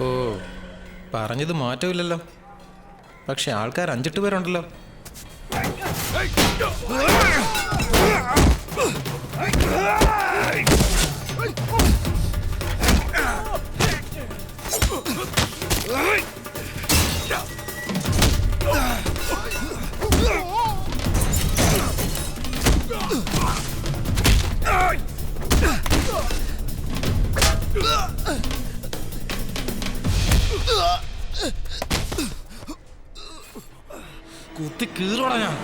ഓ, പറഞ്ഞത് മാറ്റമില്ലല്ലോ. പക്ഷെ ആൾക്കാർ 5-8 പേരുണ്ടല്ലോ. കുത്തി കീറോടാ ഞാൻ.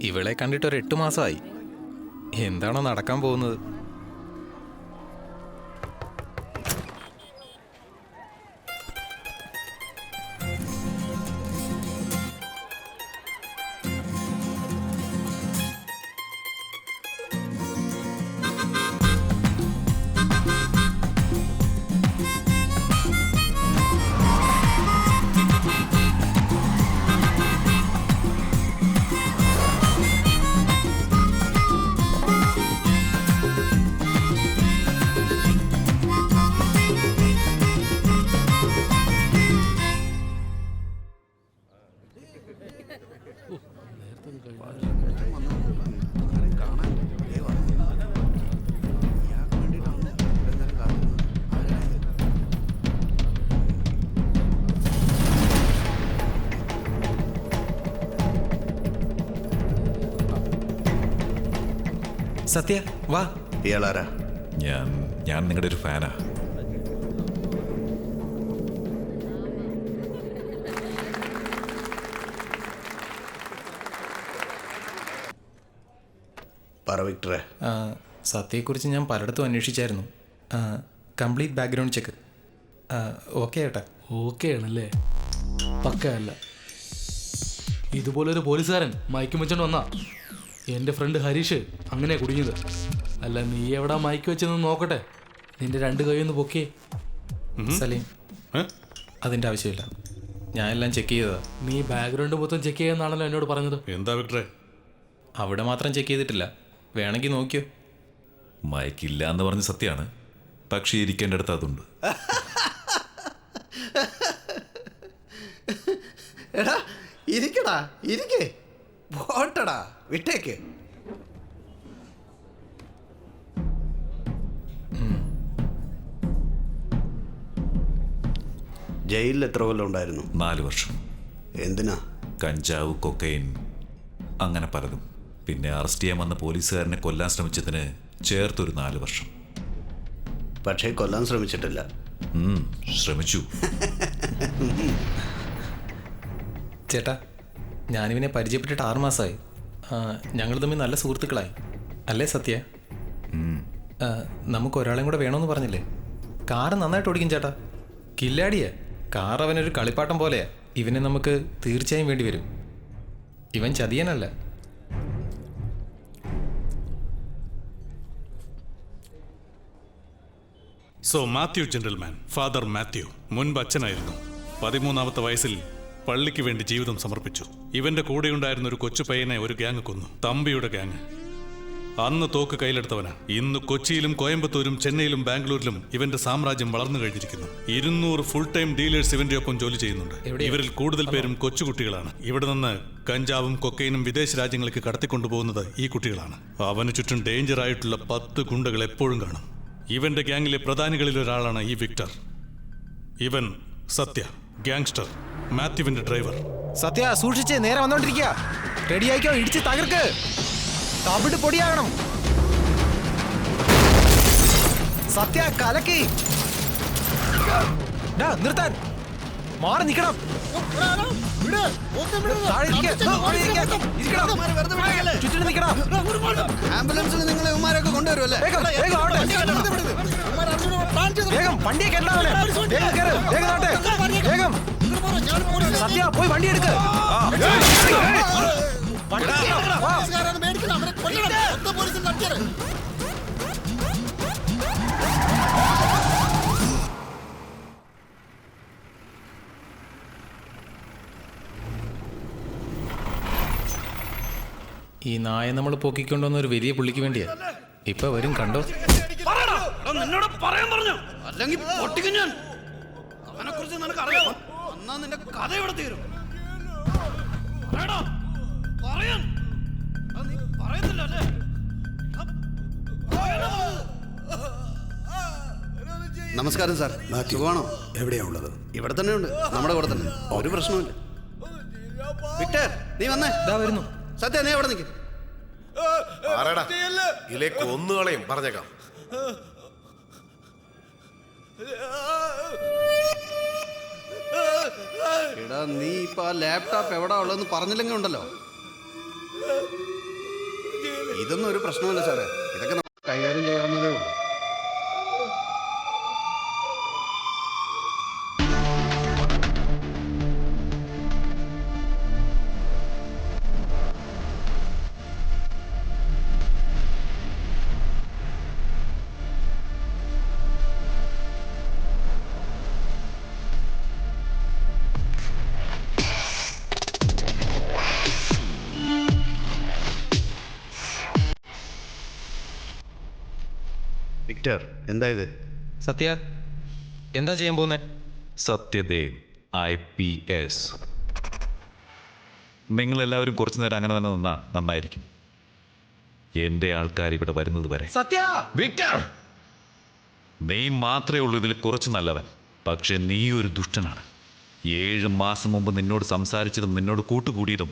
ഇവളെ കണ്ടിട്ട് ഒരു 8 മാസമായി. എന്താണോ നടക്കാൻ പോകുന്നത്? സത്യ, വാ. ഇയാളാരാ? ഞാൻ നിങ്ങളുടെ ഒരു ഫാനാ. പറ വിക്ടറെ. സത്യയെക്കുറിച്ച് ഞാൻ പലയിടത്തും അന്വേഷിച്ചായിരുന്നു. കംപ്ലീറ്റ് ബാക്ക്ഗ്രൗണ്ട് ചെക്ക് ഓക്കെ ഏട്ടാ. ഓക്കെ ആണല്ലേ? പക്കയല്ല. ഇതുപോലൊരു പോലീസുകാരൻ മയക്കും വെച്ചോണ്ട് വന്നാ എൻ്റെ ഫ്രണ്ട് ഹരീഷ് അങ്ങനെ കുടുങ്ങിയത്. അല്ല, നീ എവിടാ മയക്ക് വെച്ചെന്ന് നോക്കട്ടെ. നിന്റെ 2 കൈയൊന്ന് പൊക്കിയേ. സലീം, അതിൻ്റെ ആവശ്യമില്ല. ഞാൻ എല്ലാം ചെക്ക് ചെയ്തതാ. നീ ബാക്ക്ഗ്രൗണ്ട് മൊത്തം ചെക്ക് ചെയ്യാന്നാണല്ലോ എന്നോട് പറഞ്ഞത്. എന്താ വിക്ടറെ? അവിടെ മാത്രം ചെക്ക് ചെയ്തിട്ടില്ല, വേണമെങ്കിൽ നോക്കിയോ. മയക്കില്ല എന്ന് പറഞ്ഞ് സത്യമാണ്, പക്ഷേ ഇരിക്കേണ്ട അടുത്ത് അതുണ്ട്. എടാ ഇരിക്കടാ, ഇരിക്കേ. പോട്ടടാ, വിട്ടേക്ക്. ജയിലിൽ എത്ര കൊല്ലം ഉണ്ടായിരുന്നു? 4 വർഷം. എന്തിനാ? കഞ്ചാവ്, കൊക്കൈൻ, അങ്ങനെ പലതും. പിന്നെ അറസ്റ്റ് ചെയ്യാൻ വന്ന പോലീസുകാരനെ കൊല്ലാൻ ശ്രമിച്ചതിന് ചേർത്തൊരു 4 വർഷം. പക്ഷേ കൊല്ലാൻ ശ്രമിച്ചിട്ടില്ല. ശ്രമിച്ചു. ചേട്ടാ, ഞാനിവനെ പരിചയപ്പെട്ടിട്ട് 6 മാസമായി. ഞങ്ങൾ തമ്മിൽ നല്ല സുഹൃത്തുക്കളായി. അല്ലേ സത്യ? നമുക്ക് ഒരാളെയും കൂടെ വേണമെന്ന് പറഞ്ഞില്ലേ? കാറ് നന്നായിട്ട് ഓടിക്കും ചേട്ടാ. കില്ലാടിയാ. കാർ അവനൊരു കളിപ്പാട്ടം പോലെയാ. ഇവനെ നമുക്ക് തീർച്ചയായും വേണ്ടി വരും. ഇവൻ ചതിയനല്ല. So Mathew gentleman, father Mathew മുൻപ് അച്ഛനായിരുന്നു. 13ാമത്തെ വയസ്സിൽ പള്ളിക്ക് വേണ്ടി ജീവിതം സമർപ്പിച്ചു. ഇവന്റെ കൂടെയുണ്ടായിരുന്ന ഒരു കൊച്ചു പയ്യനെ ഒരു ഗ്യാങ് കൊന്നു. തമ്പിയുടെ ഗ്യാങ്. അന്ന് തോക്ക് കയ്യിലെടുത്തവനാ. ഇന്ന് കൊച്ചിയിലും കോയമ്പത്തൂരും ചെന്നൈയിലും ബാംഗ്ലൂരിലും ഇവന്റെ സാമ്രാജ്യം വളർന്നു കഴിഞ്ഞിരിക്കുന്നു. 200 ഫുൾ ടൈം ഡീലേഴ്സ് ഇവന്റെ ഒപ്പം ജോലി ചെയ്യുന്നുണ്ട്. ഇവരിൽ കൂടുതൽ പേരും കൊച്ചുകുട്ടികളാണ്. ഇവിടെ നിന്ന് കഞ്ചാവും കൊക്കൈനും വിദേശ രാജ്യങ്ങൾക്ക് കടത്തിക്കൊണ്ടുപോകുന്നത് ഈ കുട്ടികളാണ്. അവന് ചുറ്റും ഡേഞ്ചർ ആയിട്ടുള്ള 10 ഗുണ്ടകൾ എപ്പോഴും കാണും. ഇവന്റെ ഗ്യാങ്ങിലെ പ്രധാനികളിൽ ഒരാളാണ് ഈ വിക്ടർ. ഇവൻ സത്യ, ഗ്യാങ്സ്റ്റർ, മാത്യുവിന്റെ ഡ്രൈവർ. സത്യ സൂക്ഷിച്ച്, നേരെ വന്നോണ്ടിരിക്കുക. റെഡിയായിക്കോ, ഇടിച്ച് തകർക്ക്. തവിട് പൊടിയാകണം. സത്യ കലക്കി. നിർത്താൻ, മാറി നിൽക്കണം. ചുറ്റിനും നിൽക്കണം. ആംബുലൻസിൽ നിങ്ങൾ ഇവന്മാരൊക്കെ കൊണ്ടുവരുമല്ലേ? വേഗം വണ്ടിയെ കേട്ടാവല്ലേ. വേഗം സത്യ പോയി വണ്ടി എടുക്ക്. ഈ നായ നമ്മൾ പൊക്കിക്കൊണ്ടുവന്ന ഒരു വലിയ പുള്ളിക്ക് വേണ്ടിയാ. ഇപ്പൊ വരും, കണ്ടോ? നിന്നോട് പറയാൻ പറഞ്ഞു, അല്ലെങ്കിൽ പൊട്ടിക്കും ഞാൻ. അവനെ കുറിച്ച് നിനക്ക് അറിയാം. എന്നാ നിന്റെ കഥ ഇവിടെ തീരും. നമസ്കാരം സാർ. സുഖമാണോ? എവിടെയാ ഉള്ളത്? ഇവിടെ തന്നെ ഉണ്ട്, നമ്മുടെ കൂടെ തന്നെ. ഒരു പ്രശ്നമില്ല. വിക്ടർ, നീ വന്നേ. വരുന്നു. സത്യ, നീ എവിടെ നിൽക്കും? ഇതിലേക്ക് ഒന്നുകളെയും പറഞ്ഞേക്കാം. എടാ, നീ ഇപ്പൊ ആ ലാപ്ടോപ്പ് എവിടാ ഉള്ളതെന്ന് പറഞ്ഞില്ലെങ്കിൽ ഉണ്ടല്ലോ. ഇതൊന്നും ഒരു പ്രശ്നമല്ല സാറേ, ഇതൊക്കെ നമുക്ക് കൈകാര്യം ചെയ്യാവുന്നതേ ഉള്ളൂ. വിക്ടർ, എന്താ ഇത്? സത്യ എന്താ ചെയ്യാൻ പോകുന്നേ? സത്യദേവ് IPS. നിങ്ങളെല്ലാവരും കുറച്ചു നേരം അങ്ങനെ തന്നെ നിന്നാ നന്നായിരിക്കും. എൻ്റെ ആൾക്കാർ ഇവിടെ വരുന്നത് വരെ. സത്യ, വിക്ടർ, നീ മാത്രമേ ഉള്ളൂ ഇതിൽ കുറച്ച് നല്ലവൻ. പക്ഷെ നീ ഒരു ദുഷ്ടനാണ്. 7 മാസം മുമ്പ് നിന്നോട് സംസാരിച്ചതും നിന്നോട് കൂട്ടുകൂടിയതും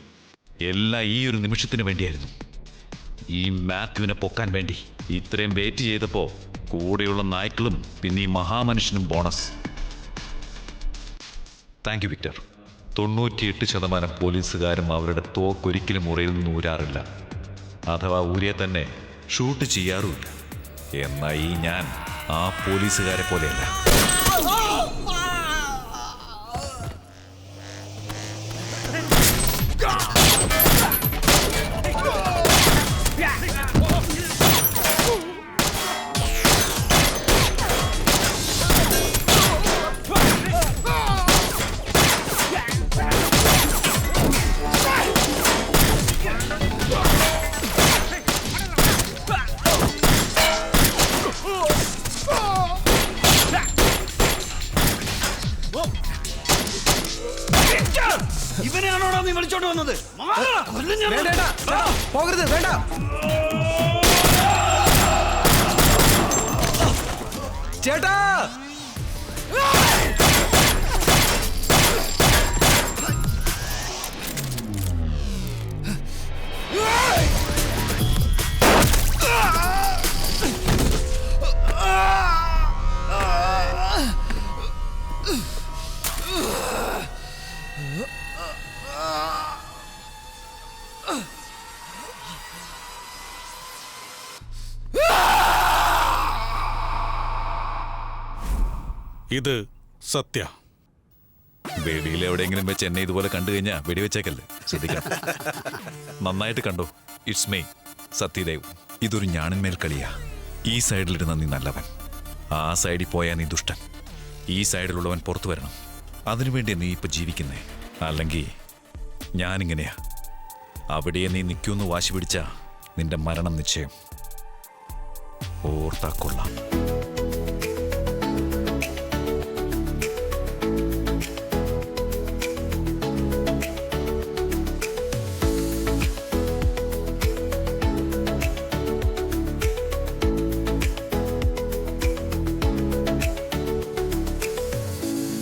എല്ലാം ഈ ഒരു നിമിഷത്തിന് വേണ്ടിയായിരുന്നു. ഈ മാത്യുവിനെ പൊക്കാൻ വേണ്ടി ഇത്രയും വെയിറ്റ് ചെയ്തപ്പോൾ കൂടെയുള്ള നായ്ക്കളും പിന്നെ ഈ മഹാമനുഷ്യനും ബോണസ്. Thank you Victor. 98% പോലീസുകാരും അവരുടെ തോക്കൊരിക്കലും മുറയിൽ നിന്ന് ഊരാറില്ല. അഥവാ ഊരിയെ തന്നെ ഷൂട്ട് ചെയ്യാറുമില്ല. എന്നാൽ ഈ ഞാൻ ആ പോലീസുകാരെ പോലെയല്ല. ഇവനെയാണോടാ നീ വിളിച്ചോണ്ട് വന്നത്? പോകരുത്, വേണ്ട. ചേട്ടാ, ഇത് സത്യ. വെടിയിൽ എവിടെയെങ്കിലും വെച്ച് എന്നെ ഇതുപോലെ കണ്ടു കഴിഞ്ഞാൽ വെടിവെച്ചേക്കല്ലേ, ശ്രദ്ധിക്കണം. നന്നായിട്ട് കണ്ടോ. It's me Sathyadev. ഇതൊരു ഞാണിന്മേൽ കളിയാ. ഈ സൈഡിലിരുന്ന നീ നല്ലവൻ, ആ സൈഡിൽ പോയാൽ നീ ദുഷ്ടൻ. ഈ സൈഡിലുള്ളവൻ പുറത്തു വരണം. അതിനുവേണ്ടി നീ ഇപ്പൊ ജീവിക്കുന്നേ. അല്ലെങ്കിൽ ഞാനിങ്ങനെയാ. അവിടെ നീ നിൽക്കുമെന്ന് വാശി പിടിച്ചാ നിന്റെ മരണം നിശ്ചയം. ഓർത്താ കൊള്ളാം.